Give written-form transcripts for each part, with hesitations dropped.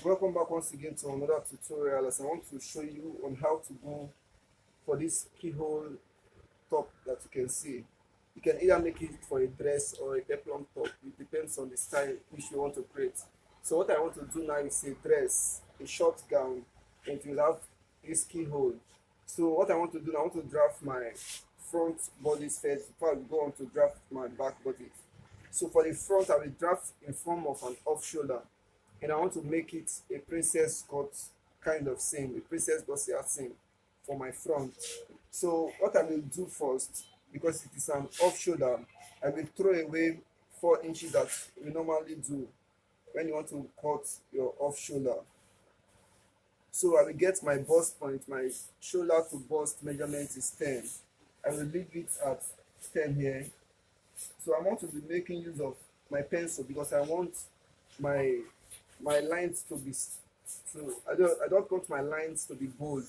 Welcome back once again to another tutorial. As I want to show you on how to go for this keyhole top that you can see. You can either make it for a dress or a peplum top. It depends on the style which you want to create. So what I want to do now is a dress, a short gown, and it will have this keyhole. So what I want to do now, I want to draft my front bodice first before I go on to draft my back body. So for the front, I will draft in form of an off shoulder, and I want to make it a princess cut kind of seam, a princess Bustier seam for my front. So what I will do first, because it is an off shoulder, I will throw away 4 inches that we normally do when you want to cut your off shoulder. So I will get my bust point, my shoulder to bust measurement is 10. I will leave it at 10 here. So I want to be making use of my pencil because I want my lines to be, so I don't want my lines to be bold.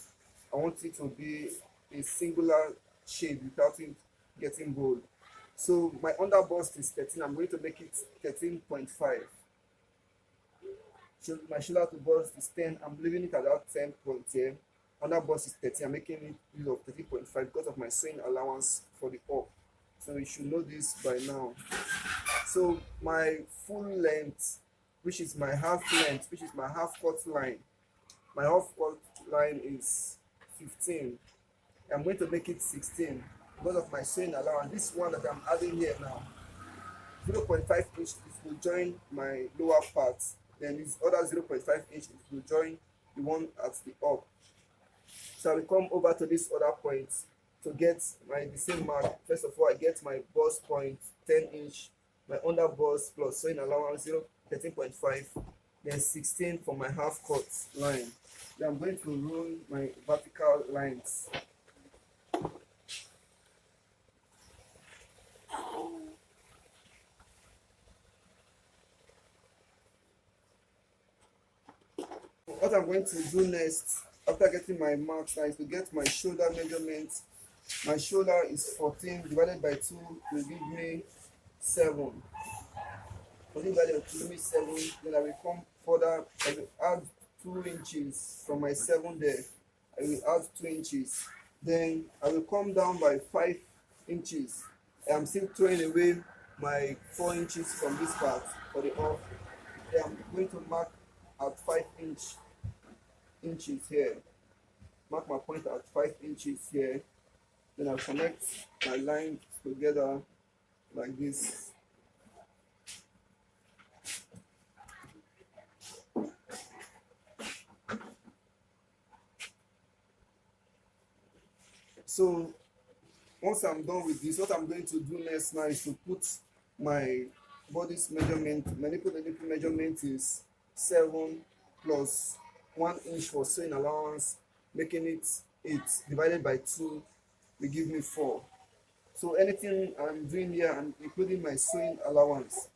I want it to be a singular shade without it getting bold. So my under bust is 13. I'm going to make it 13.5. So my shoulder to bust is 10. I'm leaving it at that 10 point here. Under bust is 13. I'm making it use of 13.5 because of my sewing allowance for the up. So you should know this by now. So my full length, which is my half length, which is my half cut line, my half cut line is 15. I'm going to make it 16 because of my sewing allowance. This one that I'm adding here now, 0.5 inch, it will join my lower part. Then this other 0.5 inch, it will join the one at the up. So I will come over to this other point to get the same mark. First of all, I get my bust point 10 inch, my under bust plus sewing allowance 13.5, then 16 for my half cut line. Then I'm going to roll my vertical lines. What I'm going to do next, after getting my marks, is to get my shoulder measurement. My shoulder is 14 divided by 2 will give me 7. 14 divided by 2 will give me 7. Then I will come further, I will add 2 inches from my 7 there. I will add 2 inches. Then I will come down by 5 inches. I'm still throwing away my 4 inches from this part for the off. Then I'm going to mark at 5 inches here. Mark my point at 5 inches here. Then I'll connect my lines together like this. So once I'm done with this, what I'm going to do next now is to put my bodice measurement. My nipple measurement is 7 plus 1 inch for sewing allowance, making it 8 divided by 2 will give me 4. So anything I'm doing here, I'm including my sewing allowance,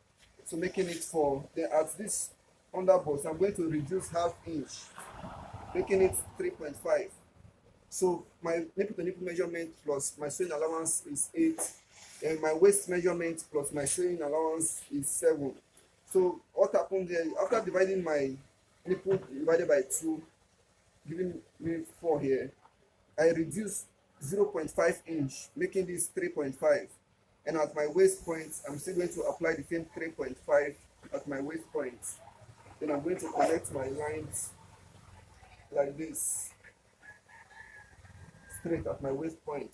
so making it 4. Then at this under bust, I'm going to reduce half inch, making it 3.5. So my nipple to nipple measurement plus my sewing allowance is 8, and my waist measurement plus my sewing allowance is 7. So what happened there, after dividing my nipple divided by 2, giving me 4 here, I reduce 0.5 inch, making this 3.5. And at my waist point, I'm still going to apply the same 3.5 at my waist point. Then I'm going to connect my lines like this, straight at my waist point.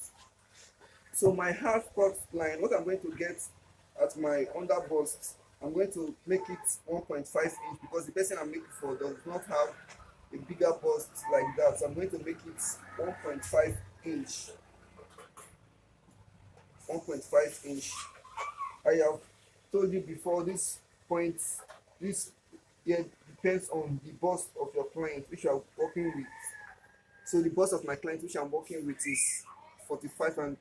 So my half cut line, what I'm going to get at my under bust, I'm going to make it 1.5 inch because the person I'm making for does not have a bigger bust like that. So I'm going to make it 1.5 inch. 1.5 inch. I have told you before, this point, this here depends on the bust of your client which you are working with. So the bust of my client which I'm working with is 45 and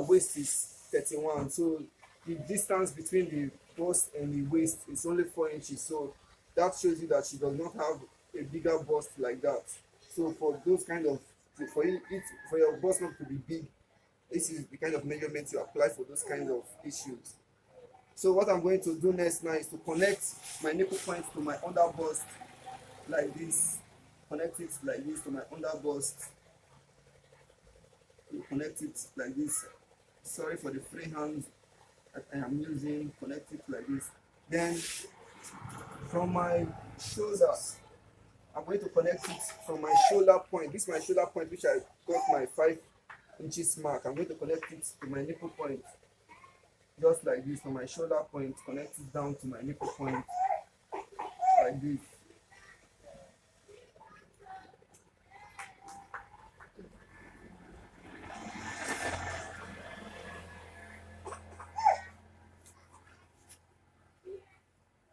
waist is 31. So the distance between the bust and the waist is only 4 inches. So that shows you that she does not have a bigger bust like that. So for those kind of, for your bust not to be big, this is the kind of measurement you apply for those kind of issues. So what I'm going to do next now is to connect my nipple point to my under bust like this, connect it like this to my under bust. Connect it like this. Sorry for the free hand that I am using. Connect it like this. Then from my shoulders, I'm going to connect it from my shoulder point. This is my shoulder point, which I got my 5 inches mark. I'm going to connect it to my nipple point, just like this. From my shoulder point, connect it down to my nipple point, like this.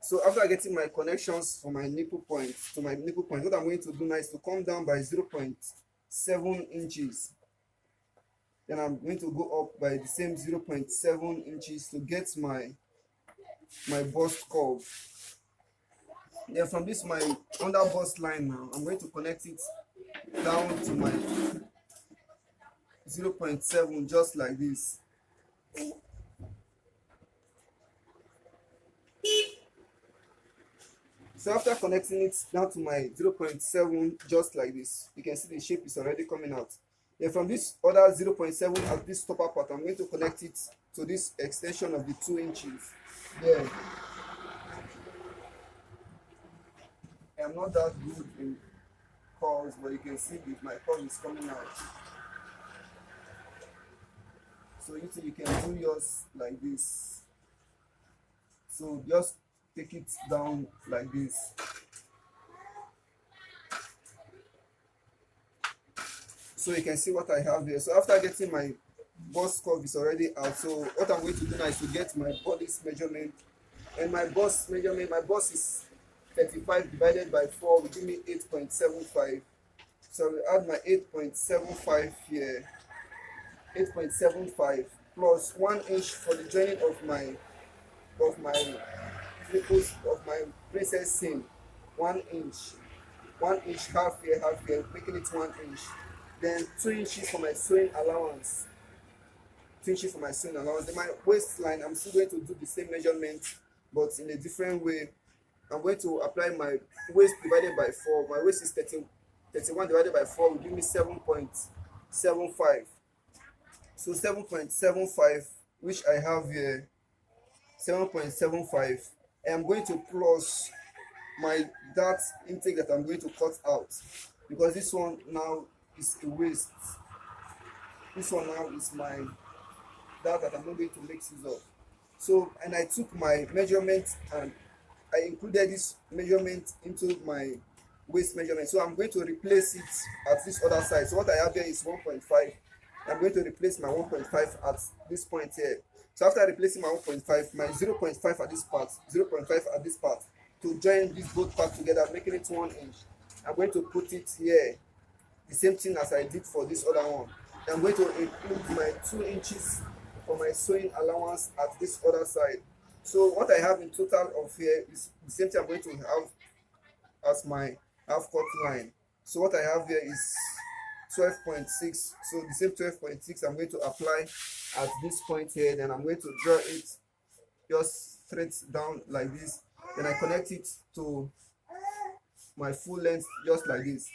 So after getting my connections from my nipple point to my nipple point, what I'm going to do now is to come down by 0.7 inches. Then I'm going to go up by the same 0.7 inches to get my bust curve. Then from this my under bust line now, I'm going to connect it down to my 0.7, just like this. So after connecting it down to my 0.7, just like this, you can see the shape is already coming out. Then from this other 0.7 at this upper part, I'm going to connect it to this extension of the 2 inches. There. I'm not that good in curves, but you can see that my curve is coming out. So you can do yours like this. So just take it down like this. So you can see what I have here. So after getting my bust curve is already out, so what I'm going to do now is to get my bodice measurement. And my bust measurement, my bust is 35 divided by 4 will give me 8.75. So we add my 8.75 here. 8.75 plus 1 inch for the joining of my nipples of my princess seam. 1 inch. 1 inch, half here, making it 1 inch. Then 2 inches for my sewing allowance. 2 inches for my sewing allowance. Then my waistline, I'm still going to do the same measurement, but in a different way. I'm going to apply my waist divided by 4. My waist is 31 divided by 4 will give me 7.75. So 7.75, which I have here, 7.75. I'm going to plus my dart intake that I'm going to cut out, because this one now is a waist. This one now is my dart that I'm not going to mix use of. So, and I took my measurement and I included this measurement into my waist measurement. So I'm going to replace it at this other side. So what I have here is 1.5. I'm going to replace my 1.5 at this point here. So after replacing my 1.5, my 0.5 at this part, 0.5 at this part, to join these both parts together, making it 1 inch. I'm going to put it here, the same thing as I did for this other one. I'm going to include my 2 inches for my sewing allowance at this other side. So what I have in total of here is the same thing I'm going to have as my half cut line. So what I have here is 12.6. So the same 12.6 I'm going to apply at this point here. Then I'm going to draw it just straight down like this. Then I connect it to my full length just like this.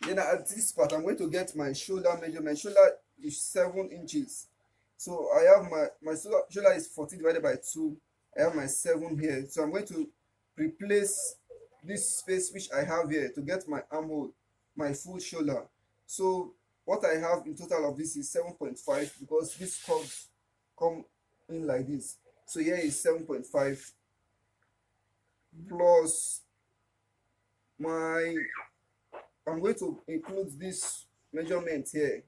Then at this part I'm going to get my shoulder measurement. Shoulder is 7 inches. So I have my shoulder is 14 divided by 2. I have my 7 here. So I'm going to replace this space which I have here to get my armhole, my full shoulder. So what I have in total of this is 7.5, because these curves come in like this. So here is 7.5 plus I'm going to include this measurement here.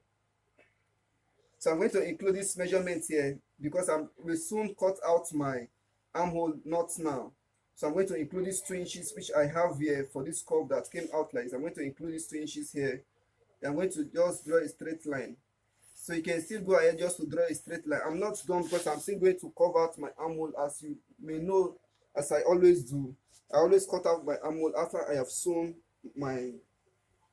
So I'm going to include this measurement here because I will soon cut out my armhole knot now. So I'm going to include these 2 inches which I have here for this curve that came out like this. I'm going to include these 2 inches here. I'm going to just draw a straight line. So you can still go ahead just to draw a straight line. I'm not done because I'm still going to cover out my armhole, as you may know, as I always do. I always cut out my armhole after I have sewn my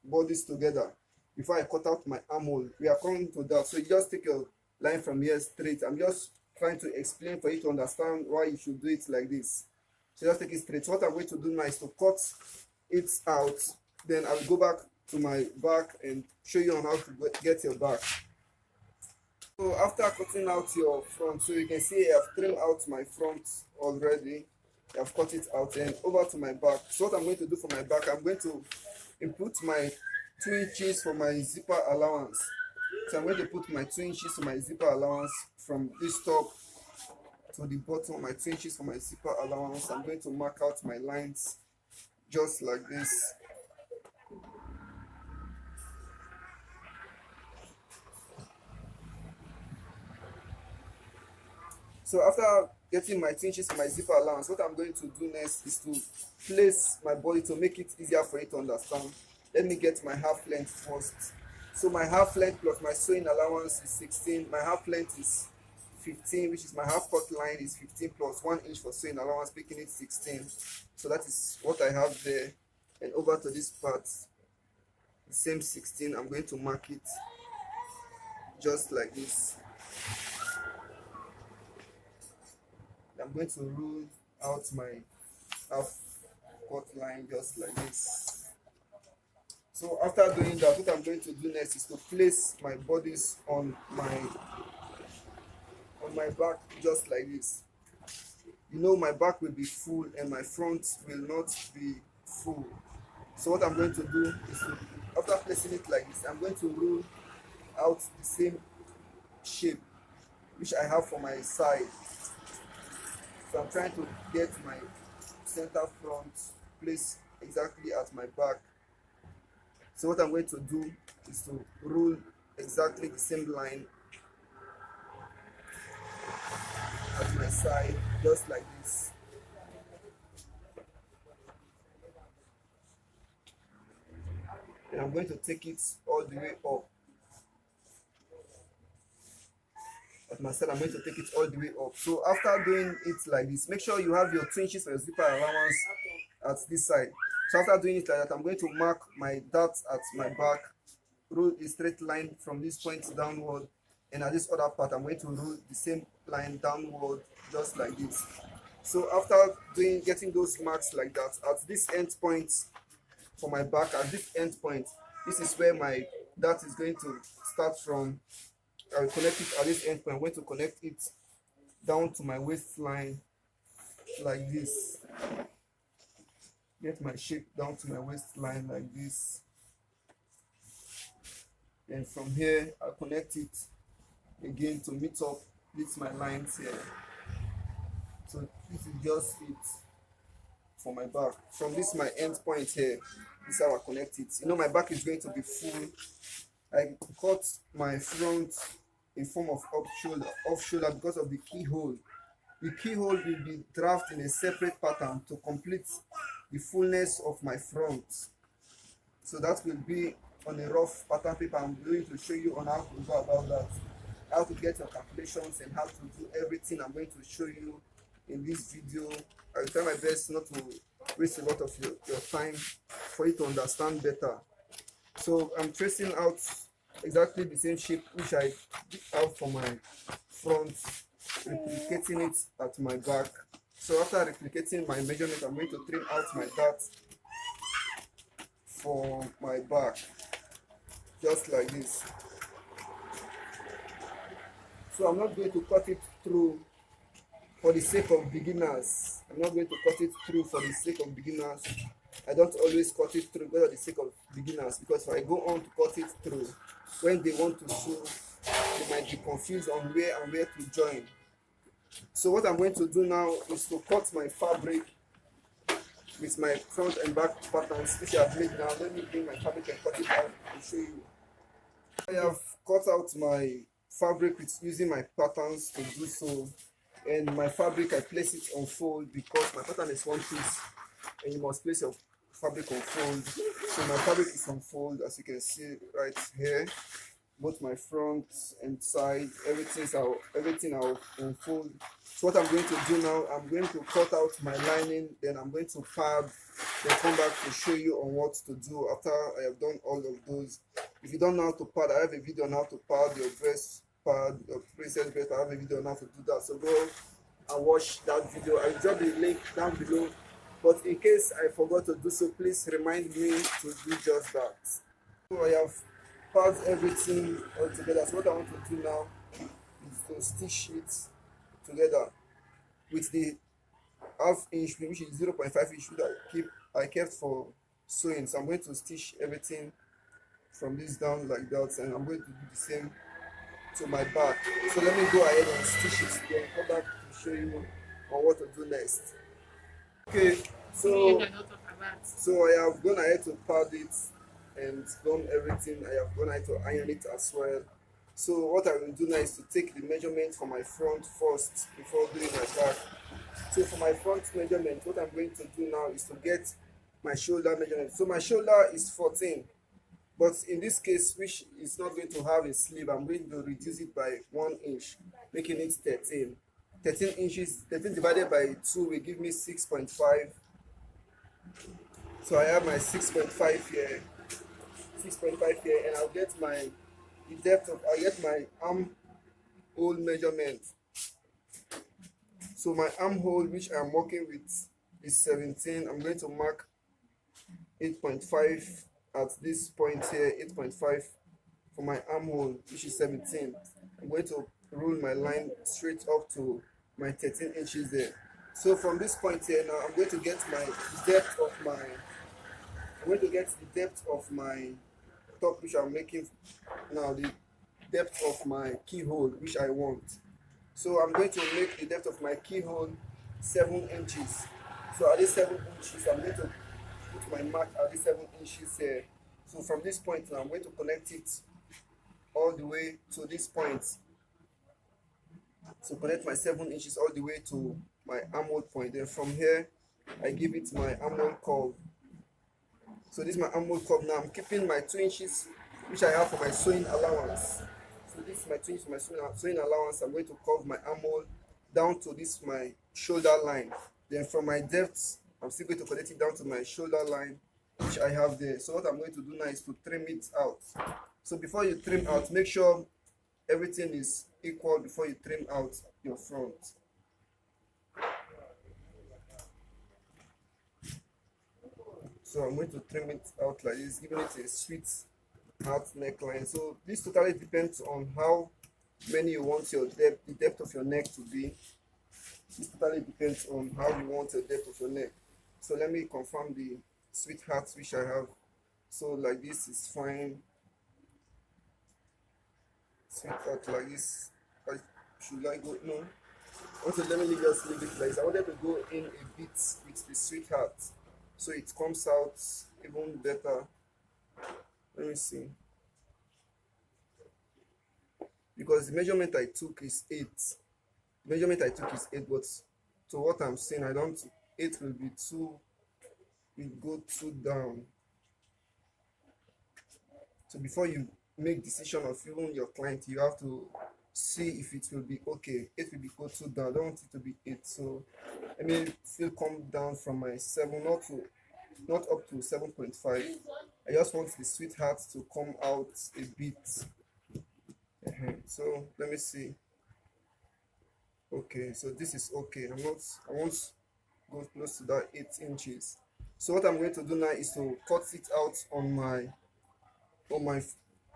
bodies together. Before I cut out my armhole, we are coming to that. So you just take a line from here straight. I'm just trying to explain for you to understand why you should do it like this. So just take it straight. So what I'm going to do now is to cut it out, then I will go back to my back and show you on how to get your back. So after cutting out your front, so you can see I have trimmed out my front already. I've cut it out, and over to my back. So what I'm going to do for my back, I'm going to input my 2 inches for my zipper allowance. So I'm going to put my 2 inches for my zipper allowance from this top to the bottom, my 2 inches for my zipper allowance. I'm going to mark out my lines just like this. So after getting my 2 inches for my zipper allowance, what I'm going to do next is to place my body to make it easier for you to understand. Let me get my half length first. So my half length plus my sewing allowance is 16. My half length is 15, which is my half cut line is 15 plus 1 inch for sewing allowance, making it 16. So that is what I have there. And over to this part, the same 16, I'm going to mark it just like this. I'm going to rule out my half cut line just like this. So after doing that, what I'm going to do next is to place my bodice on my back just like this. You know, my back will be full and my front will not be full. So what I'm going to do is to, after placing it like this, I'm going to rule out the same shape which I have for my side. So I'm trying to get my center front placed exactly at my back. So what I'm going to do is to rule exactly the same line at my side, just like this. And I'm going to take it all the way up. At my side, I'm going to take it all the way up. So after doing it like this, make sure you have your 2 inches for your zipper allowance at this side. So after doing it like that, I'm going to mark my dart at my back, rule a straight line from this point downward, and at this other part, I'm going to rule the same line downward, just like this. So after getting those marks like that, at this end point for my back, at this end point, this is where my dart is going to start from. I will connect it at this end point. I'm going to connect it down to my waistline like this. Get my shape down to my waistline like this. And from here, I'll connect it again to meet up with my lines here. So this is just it for my back. From this my end point here, this is how I connect it. You know, my back is going to be full. I cut my front in form of off shoulder because of the keyhole. The keyhole will be drafted in a separate pattern to complete the fullness of my front. So that will be on a rough pattern paper. I'm going to show you on how to go about that, how to get your calculations and how to do everything I'm going to show you in this video. I will try my best not to waste a lot of your time for you to understand better. So I'm tracing out exactly the same shape which I have for my front, replicating it at my back. So after replicating my measurement, I'm going to trim out my dart for my back, just like this. So I'm not going to cut it through for the sake of beginners. I'm not going to cut it through for the sake of beginners. I don't always cut it through for the sake of beginners, because if I go on to cut it through, when they want to sew, they might be confused on where and where to join. So what I'm going to do now is to cut my fabric with my front and back patterns which I have made now. Let me bring my fabric and cut it out and show you. I have cut out my fabric with using my patterns to do so, and my fabric I place it on fold because my pattern is one piece and you must place your fabric on fold. So my fabric is on fold, as you can see right here. Both my front and side, everything are on fold. So what I'm going to do now, I'm going to cut out my lining, then I'm going to pad, then come back to show you on what to do after I have done all of those. If you don't know how to pad, I have a video on how to pad your breast pad, your princess breast. I have a video on how to do that. So go and watch that video. I'll drop the link down below but in case I forgot to do so, please remind me to do just that. So I have packed everything all together. So what I want to do now is to stitch it together with the half inch, which is 0.5 inch, which I kept for sewing. So I'm going to stitch everything from this down like that, and I'm going to do the same to my back. So let me go ahead and stitch it, then come back to show you on what to do next. Okay, so I have gone ahead to pad it and done everything. I have gone ahead to iron it as well. So what I will do now is to take the measurement for my front first before doing my back. So for my front measurement, what I'm going to do now is to get my shoulder measurement. So my shoulder is 14, but in this case, which is not going to have a sleeve, I'm going to reduce it by 1 inch, making it 13. 13 inches, 13 divided by 2 will give me 6.5. So I have my 6.5 here, 6.5 here, and I'll get my I'll get my armhole measurement. So my armhole, which I'm working with, is 17. I'm going to mark 8.5 at this point here, 8.5 for my armhole, which is 17. I'm going to roll my line straight up to my 13 inches there. So from this point here now, I'm going to get my depth of my, top, which I'm making now, the depth of my keyhole, which I want. So I'm going to make the depth of my keyhole 7 inches. So at this 7 inches, I'm going to put my mark at this 7 inches here. So from this point now, I'm going to connect it all the way to this point. So connect my 7 inches all the way to my armhole point. Then from here, I give it my armhole curve. So this is my armhole curve. Now I'm keeping my 2 inches, which I have for my sewing allowance. So this is my 2 inches for my sewing allowance. I'm going to curve my armhole down to this my shoulder line. Then from my depth, I'm still going to connect it down to my shoulder line, which I have there. So what I'm going to do now is to trim it out. So before you trim out, make sure everything is equal before you trim out your front. So I'm going to trim it out like this, giving it a sweet heart neckline. So this totally depends on how many you want your the depth of your neck to be. This totally depends on how you want the depth of your neck. So let me confirm the sweetheart which I have. So like this is fine. Sweetheart like this. Should I go? No. Also, let me just leave it like this. I wanted to go in a bit with the sweetheart, so it comes out even better. Let me see. Because the measurement I took is 8. Measurement I took is 8, but to what I'm saying, I don't. 8 will be too. Will go too down. So before you make decision of even your client, you have to see if it will be okay. 8 will be go too down. I don't want it to be 8. So let me still come down from my 7, not up to 7.5. I just want the sweetheart to come out a bit. So let me see. Okay, so this is okay. I won't go close to that 8 inches. So what I'm going to do now is to cut it out on my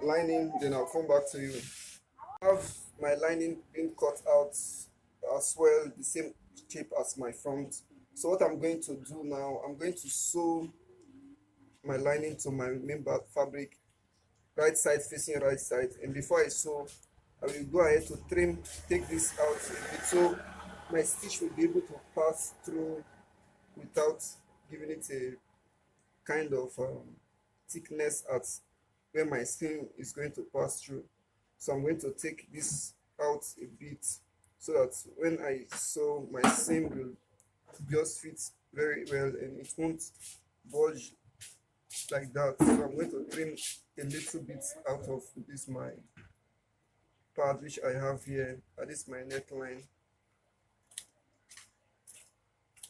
lining, then I'll come back to you. I have my lining being cut out as well, the same shape as my front. So what I'm going to do now, I'm going to sew my lining to my main back fabric, right side facing right side. And before I sew, I will go ahead to take this out a bit, so my stitch will be able to pass through without giving it a kind of thickness at where my seam is going to pass through. So I'm going to take this out a bit so that when I sew, my seam will just fit very well and it won't budge like that. So I'm going to trim a little bit out of this my part which I have here. This is my neckline.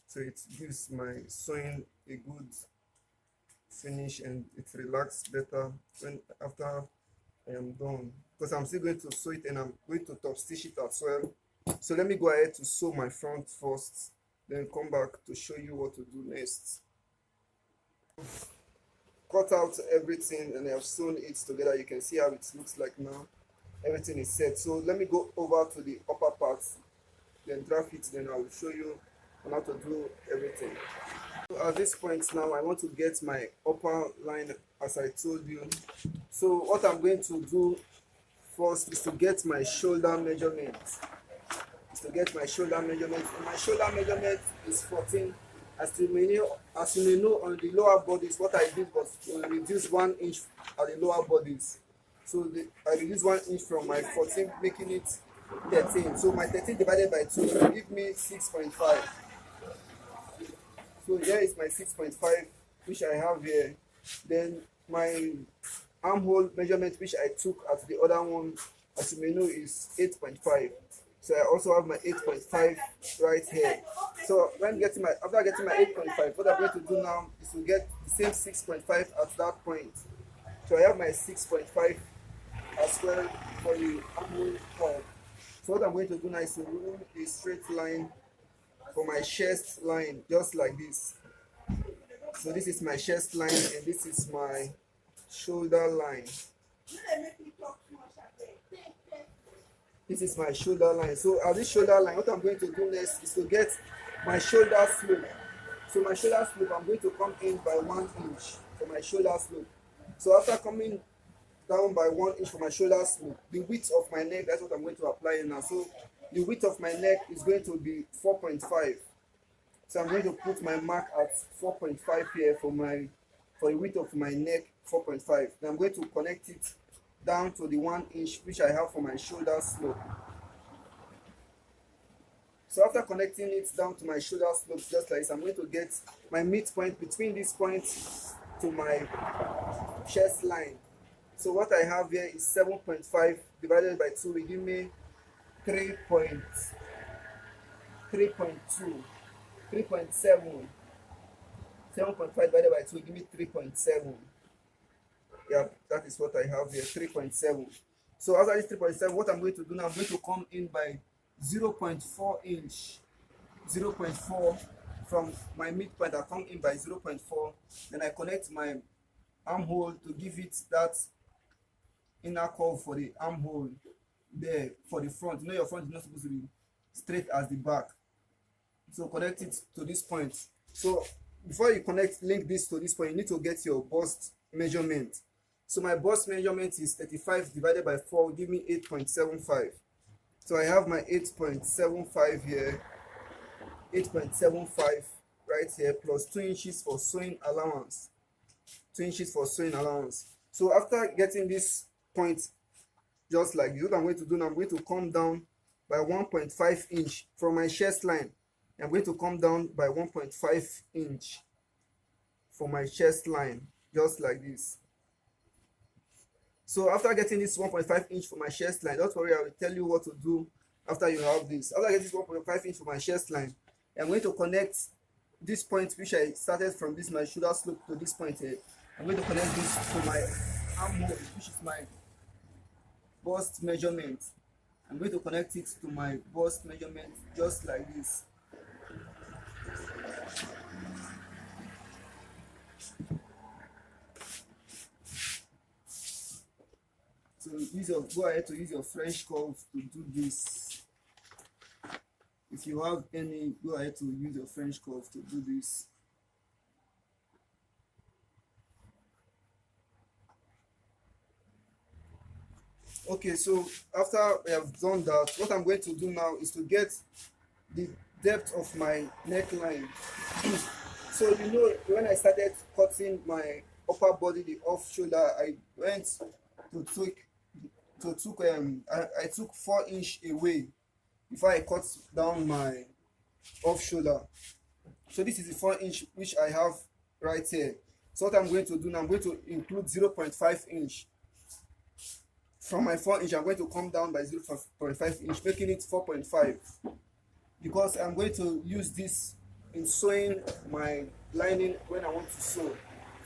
So it gives my sewing a good finish and it relaxes better when after I am done, because I'm still going to sew it and I'm going to top stitch it as well. So let me go ahead to sew my front first, then come back to show you what to do next. Cut out everything and I have sewn it together. You can see how it looks like now. Everything is set. So let me go over to the upper part, then draft it, then I will show you on how to do everything. So at this point now, I want to get my upper line as I told you. So what I'm going to do first is to get my shoulder measurement. My shoulder measurement is 14. As you may know, on the lower bodies, what I did was to reduce 1 inch at the lower bodies. So I reduced 1 inch from my 14, making it 13. So my 13 divided by 2 will give me 6.5. So here is my 6.5, which I have here. Then my armhole measurement, which I took at the other one, as you may know, is 8.5. So I also have my 8.5 right here. So after getting my 8.5, what I'm going to do now is to get the same 6.5 at that point. So I have my 6.5 as well for the armhole curve. So what I'm going to do now is to rule a straight line for my chest line, just like this. So this is my chest line and this is my shoulder line. This is my shoulder line. So at this shoulder line, what I'm going to do next is to get my shoulder slope. So my shoulder slope, I'm going to come in by 1 inch for my shoulder slope. So after coming down by 1 inch for my shoulder slope, the width of my neck, that's what I'm going to apply now. So the width of my neck is going to be 4.5. So I'm going to put my mark at 4.5 here for the width of my neck, 4.5. Then I'm going to connect it down to the 1 inch which I have for my shoulder slope. So after connecting it down to my shoulder slope just like this, I'm going to get my midpoint between this point to my chest line. So what I have here is 7.5 divided by 2 will give me 3.2, 3.7. 7.5 divided by 2 will give me 3.7. Yeah, that is what I have here, 3.7. So after this 3.7, what I'm going to do now, I'm going to come in by 0.4 inch, 0.4 from my midpoint. I come in by 0.4. Then I connect my armhole to give it that inner curve for the armhole there for the front. You know your front is not supposed to be straight as the back. So connect it to this point. So before you link this to this point, you need to get your bust measurement. So my bust measurement is 35 divided by 4 will give me 8.75. So I have my 8.75 here, 8.75 right here, plus 2 inches for sewing allowance. 2 inches for sewing allowance. So after getting this point, just like this, what I'm going to do now, I'm going to come down by 1.5 inch from my chest line. I'm going to come down by 1.5 inch for my chest line, just like this. So after getting this 1.5 inch for my chest line, don't worry, I will tell you what to do after you have this. After I get this 1.5 inch for my chest line, I'm going to connect this point which I started from this my shoulder slope to this point here. I'm going to connect this to my armhole, which is my bust measurement. I'm going to connect it to my bust measurement just like this. So go ahead to use your French curve to do this. If you have any, go ahead to use your French curve to do this. Okay, so after I have done that, what I'm going to do now is to get the depth of my neckline. So you know, when I started cutting my upper body, the off shoulder, I went to I took 4 inch away before I cut down my off shoulder. So this is the 4 inch which I have right here. So what I'm going to do now, I'm going to include 0.5 inch. From my 4 inch, I'm going to come down by 0.5 inch, making it 4.5. Because I'm going to use this in sewing my lining when I want to sew.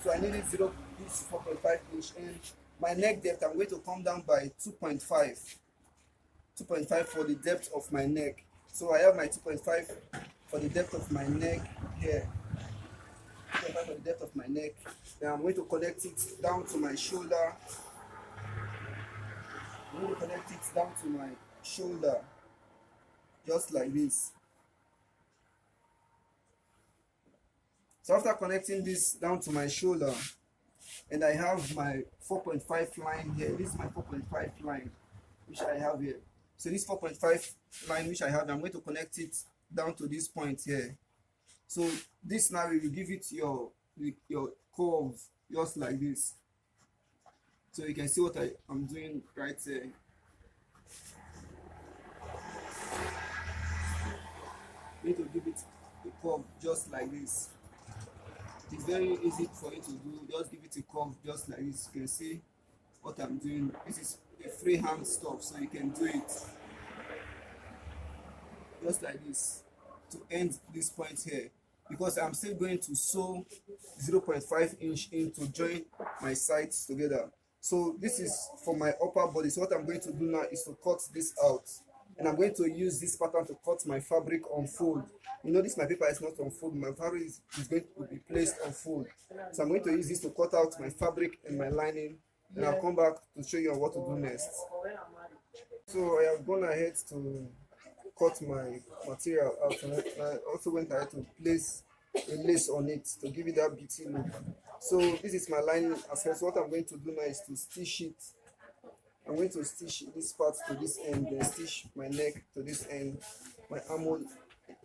So I needed this 4.5 inch, and my neck depth, I'm going to come down by 2.5 for the depth of my neck. So I have my 2.5 for the depth of my neck here. 2.5 for the depth of my neck. Then I'm going to connect it down to my shoulder. I'm going to connect it down to my shoulder, just like this. So after connecting this down to my shoulder, and I have my 4.5 line here. This is my 4.5 line, which I have here. So this 4.5 line which I have, I'm going to connect it down to this point here. So this now will give it your curve, just like this. So you can see what I'm doing right there. I'm going to give it a curve just like this. It's very easy for you to do. Just give it a curve just like this. You can see what I'm doing. This is a freehand stuff, so you can do it just like this to end this point here, because I'm still going to sew 0.5 inch in to join my sides together. So this is for my upper body. So what I'm going to do now is to cut this out, and I'm going to use this pattern to cut my fabric on fold. You notice my paper is not on fold, my fabric is going to be placed on fold. So I'm going to use this to cut out my fabric and my lining, and I'll come back to show you what to do next. So I have gone ahead to cut my material out, and I also went ahead to place a lace on it to give it that beauty look. So this is my lining as well. So what I'm going to do now is to stitch it. I'm going to stitch this part to this end, then stitch my neck to this end, my armhole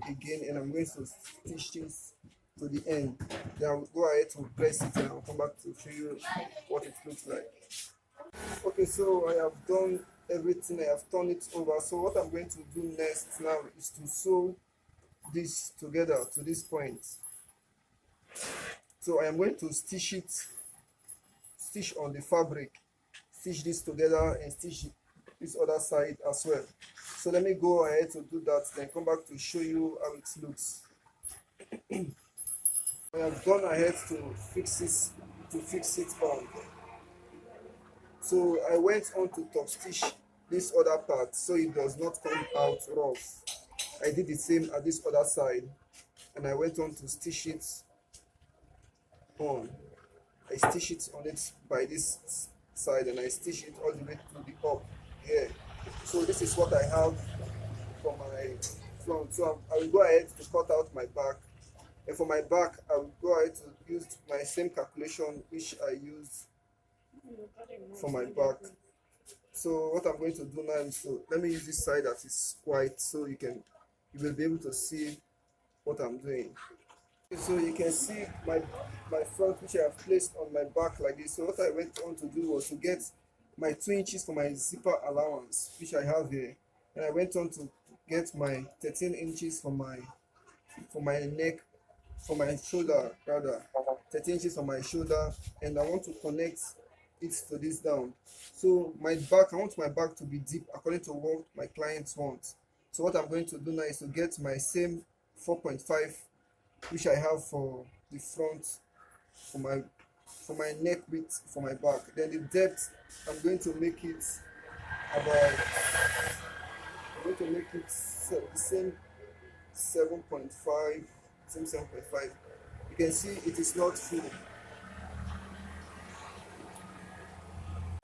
again, and I'm going to stitch this to the end. Then I'll go ahead to press it, and I'll come back to show you what it looks like. Okay, so I have done everything. I have turned it over. So what I'm going to do next now is to sew this together to this point. So I am going to stitch on the fabric, stitch this together, and stitch this other side as well. So let me go ahead to do that, then come back to show you how it looks. I have gone ahead to fix it on. So I went on to top stitch this other part so it does not come out rough. I did the same at this other side, and I went on to stitch it on. I stitch it on it by this side, and I stitch it all the way to the up here. So this is what I have for my front. So I will go ahead to cut out my back, and for my back I will go ahead to use my same calculation which I used for my back. So what I'm going to do now is, so let me use this side that is white so you will be able to see what I'm doing. So you can see my front, which I have placed on my back like this. So what I went on to do was to get my 2 inches for my zipper allowance, which I have here, and I went on to get my 13 inches for my neck, for my shoulder rather, 13 inches for my shoulder, and I want to connect it to this down. So my back, I want my back to be deep according to what my clients want. So what I'm going to do now is to get my same 4.5 which I have for the front, for my neck width, for my back. Then the depth, I'm going to make it the same 7.5. You can see it is not full.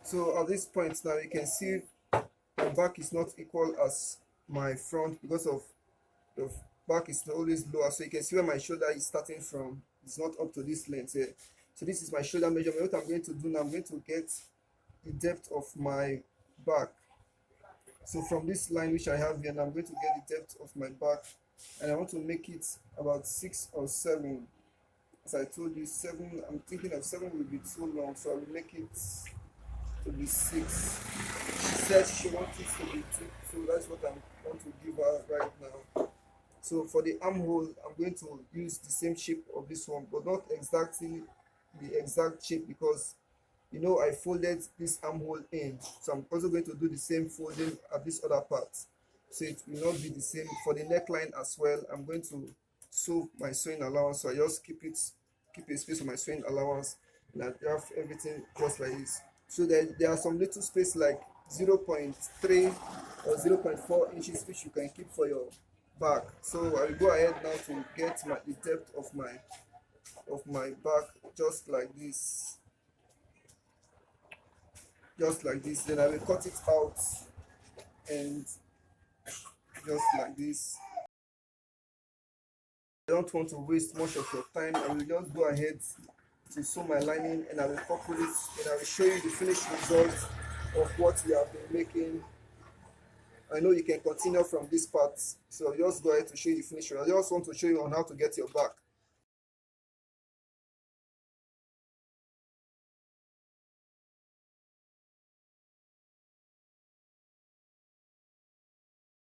So at this point now you can see my back is not equal as my front because of the back is always lower. So you can see where my shoulder is starting from. It's not up to this length here. So this is my shoulder measurement. What I'm going to do now, I'm going to get the depth of my back. So from this line which I have here, and I'm going to get the depth of my back, and I want to make it about 6 or 7. As I told you, 7, I'm thinking of 7 will be too long, so I will make it to be 6. She said she wants it to be 2, so that's what I want to give her right now. So for the armhole, I'm going to use the same shape of this one, but not exactly the exact shape, because you know I folded this armhole in. So I'm also going to do the same folding at this other part. So it will not be the same. For the neckline as well, I'm going to sew my sewing allowance. So I just keep a space for my sewing allowance, and I have everything just like this. So there are some little space like 0.3 or 0.4 inches which you can keep for your back. So I will go ahead now to get the depth of my back, just like this, just like this. Then I will cut it out, and just like this. I don't want to waste much of your time. I will just go ahead to sew my lining, and I will couple it, and I will show you the finished result of what we have been making. I know you can continue from this part, so I'll just go ahead to show you the finished result. I just want to show you on how to get your back.